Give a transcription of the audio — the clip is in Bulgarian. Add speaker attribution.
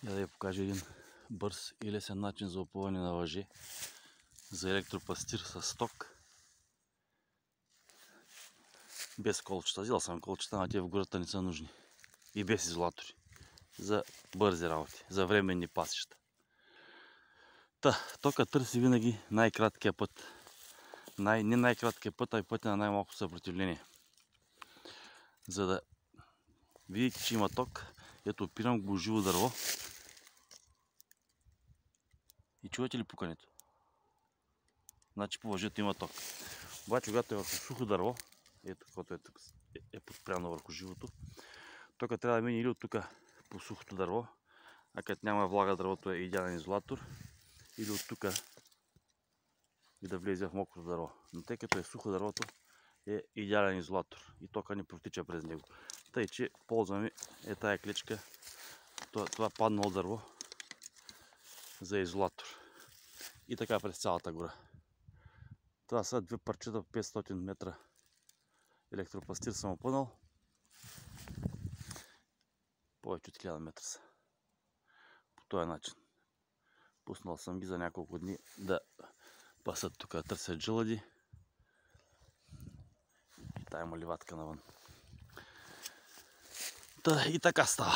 Speaker 1: Я да ви покажа един бърз и лесен начин за опъване на въже за електропастир с ток. Без колчета. Взел съм колчета, но те в гората не са нужни. И без изолатори. За бързи работи, за временни пасища. Тока търси винаги най-краткия път. Не най-краткия път, а и пътя на най-малко съпротивление. За да видите, че има ток, ето опирам го живо дърво. И чувате ли пукането? Значи по въжето има ток. Обаче, когато е върху сухо дърво, ето каквото е подпряно върху живото, тока трябва да мине или от тук по сухото дърво, а като няма влага дървото е идеален изолатор, или от тук и да влезе в мокрото дърво. Но тъй като е сухо дървото, е идеален изолатор и тока не протича през него. Тъй, че ползваме тая клечка, това паднало дърво за изолатор. И така през цялата гора. Това са две парчета по 500 метра електропастир съм опънал. Повече от 1000 метра са. По този начин. Пуснал съм ги за няколко дни да пасат тук, да търсят жълъди. И тая маливатка навън. И така става.